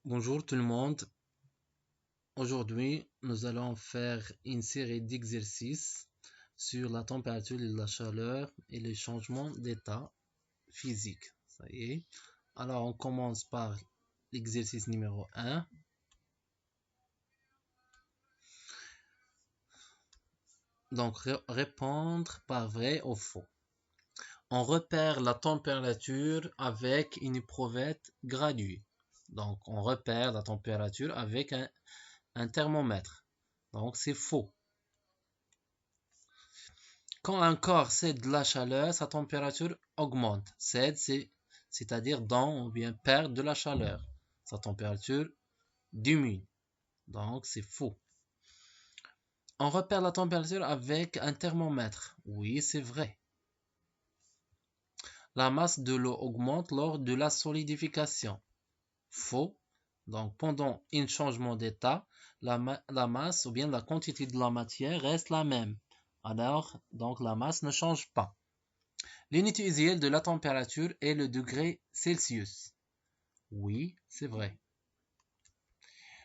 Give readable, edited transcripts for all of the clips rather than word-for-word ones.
Bonjour tout le monde. Aujourd'hui, nous allons faire une série d'exercices sur la température et la chaleur et les changements d'état physique. Ça y est. Alors, on commence par l'exercice numéro 1. Donc, répondre par vrai ou faux. On repère la température avec une éprouvette graduée. Donc, on repère la température avec un thermomètre. Donc, c'est faux. Quand un corps cède de la chaleur, sa température augmente. Cède, c'est-à-dire donne ou bien perd de la chaleur. Sa température diminue. Donc, c'est faux. On repère la température avec un thermomètre. Oui, c'est vrai. La masse de l'eau augmente lors de la solidification. Faux. Donc, pendant un changement d'état, la masse ou bien la quantité de la matière reste la même. Alors, donc la masse ne change pas. L'unité usuelle de la température est le degré Celsius. Oui, c'est vrai.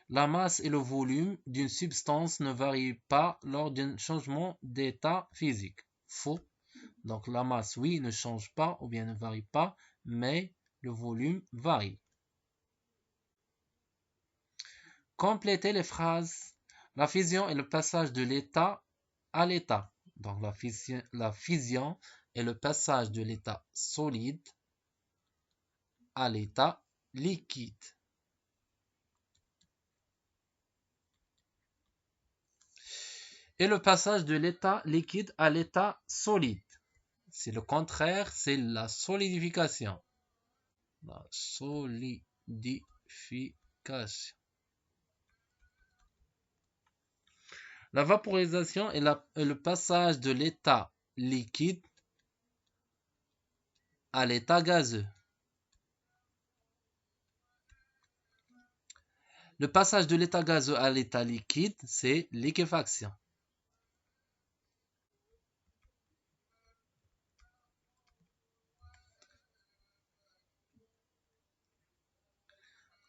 La masse et le volume d'une substance ne varient pas lors d'un changement d'état physique. Faux. Donc la masse, oui, ne change pas ou bien ne varie pas, mais le volume varie. Complétez les phrases. La fusion est le passage de l'état à l'état. Donc la fusion est le passage de l'état solide à l'état liquide. Et le passage de l'état liquide à l'état solide. C'est le contraire, c'est la solidification. La solidification. La vaporisation est le passage de l'état liquide à l'état gazeux. Le passage de l'état gazeux à l'état liquide, c'est liquéfaction.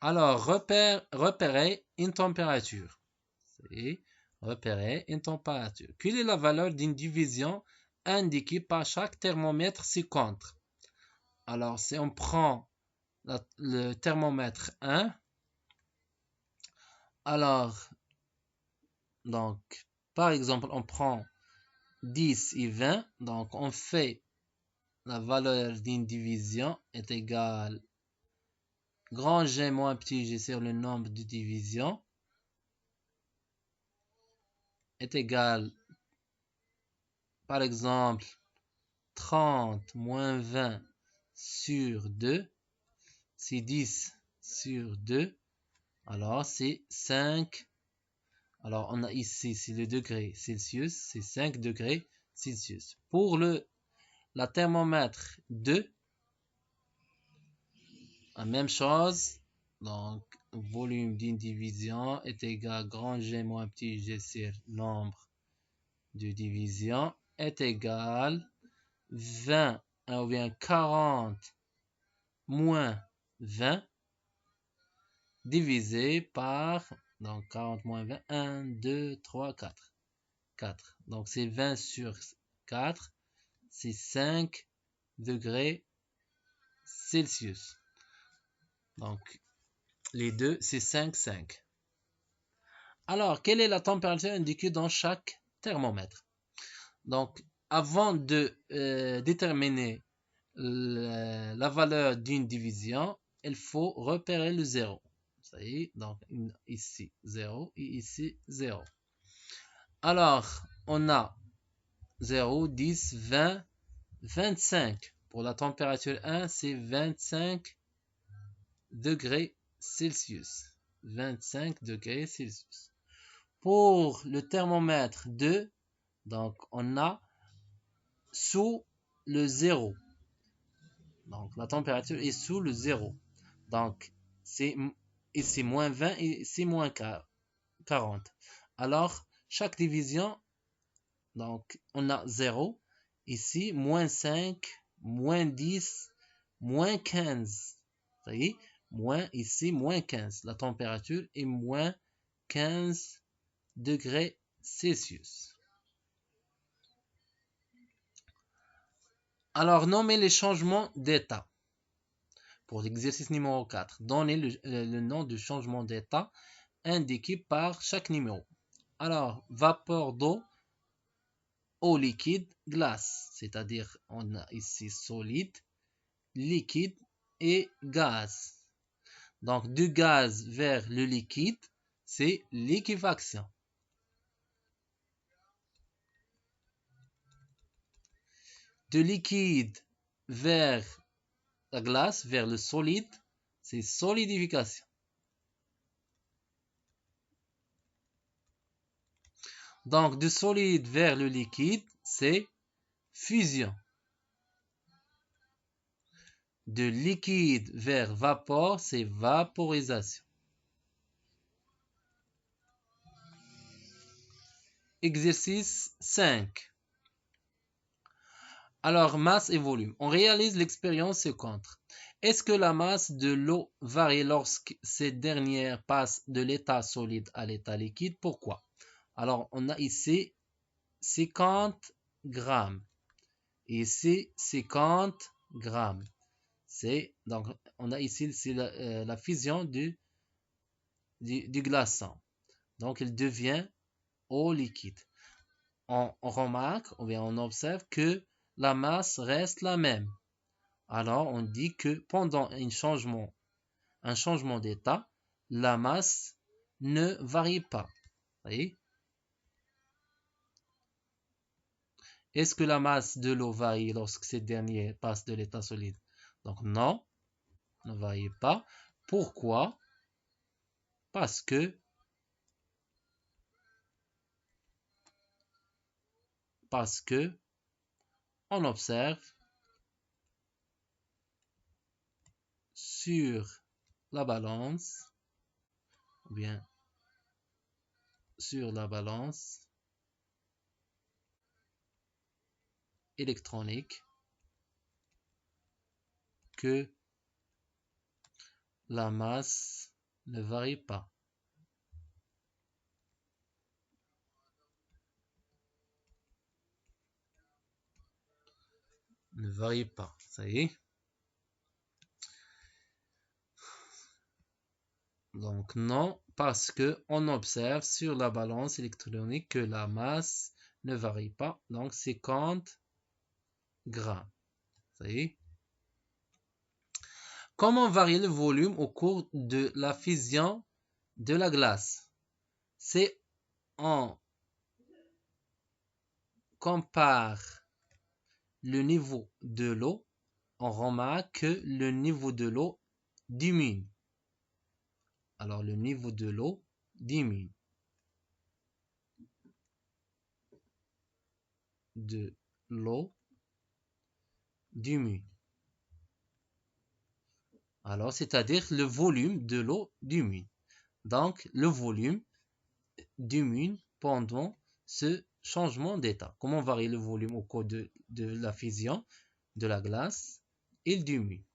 Alors, repérer une température. C'est repérer une température. Quelle est la valeur d'une division indiquée par chaque thermomètre ci-contre? Alors, si on prend le thermomètre 1, alors, donc, par exemple, on prend 10 et 20, donc on fait la valeur d'une division est égale grand G moins petit g sur le nombre de divisions est égal, par exemple, 30 moins 20 sur 2, c'est 10 sur 2, alors c'est 5. Alors on a ici, c'est le degré Celsius, c'est 5 degrés Celsius. Pour la thermomètre 2, la même chose, donc volume d'une division est égal à grand G moins petit g sur nombre de divisions est égal 20 ou bien 40 moins 20 divisé par, donc 40 moins 20, 1, 2, 3, 4. 4. Donc c'est 20 sur 4, c'est 5 degrés Celsius. Donc les deux, c'est 5, 5. Alors, quelle est la température indiquée dans chaque thermomètre? Donc, avant de déterminer la valeur d'une division, il faut repérer le 0. Ça y est, donc ici 0 et ici 0. Alors, on a 0, 10, 20, 25. Pour la température 1, c'est 25 degrés Celsius. 25 degrés Celsius. Pour le thermomètre 2, donc on a sous le 0. Donc la température est sous le 0. Donc c'est ici moins 20 et ici moins 40. Alors chaque division, donc on a 0. Ici moins 5, moins 10, moins 15. Ça y est, ici, moins 15. La température est moins 15 degrés Celsius. Alors, nommez les changements d'état. Pour l'exercice numéro 4, donnez le nom du changement d'état indiqué par chaque numéro. Alors, vapeur d'eau, eau liquide, glace. C'est-à-dire, on a ici solide, liquide et gaz. Donc, du gaz vers le liquide, c'est liquéfaction. De liquide vers la glace, vers le solide, c'est solidification. Donc, du solide vers le liquide, c'est fusion. De liquide vers vapeur, c'est vaporisation. Exercice 5. Alors, masse et volume. On réalise l'expérience suivante. Est-ce que la masse de l'eau varie lorsque cette dernière passe de l'état solide à l'état liquide? Pourquoi? Alors, on a ici 50 grammes. Ici, 50 grammes. Donc, on a ici la fusion du glaçon. Donc, il devient eau liquide. On remarque, ou bien on observe que la masse reste la même. Alors, on dit que pendant un changement d'état, la masse ne varie pas. Vous voyez? Est-ce que la masse de l'eau varie lorsque cette dernière passe de l'état solide? Donc non, ne varie pas. Pourquoi? Parce que on observe sur la balance, ou bien sur la balance électronique, que la masse ne varie pas. Ne varie pas. Ça y est. Donc non, parce que on observe sur la balance électronique que la masse ne varie pas. Donc 50 grammes. Ça y est. Comment varie le volume au cours de la fusion de la glace? C'est on compare le niveau de l'eau, on remarque que le niveau de l'eau diminue. Alors le niveau de l'eau diminue. De l'eau diminue. Alors c'est-à-dire le volume de l'eau diminue. Donc le volume diminue pendant ce changement d'état. Comment varie le volume au cours de la fusion de la glace? Il diminue.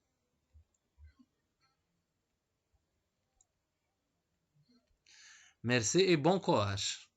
Merci et bon courage.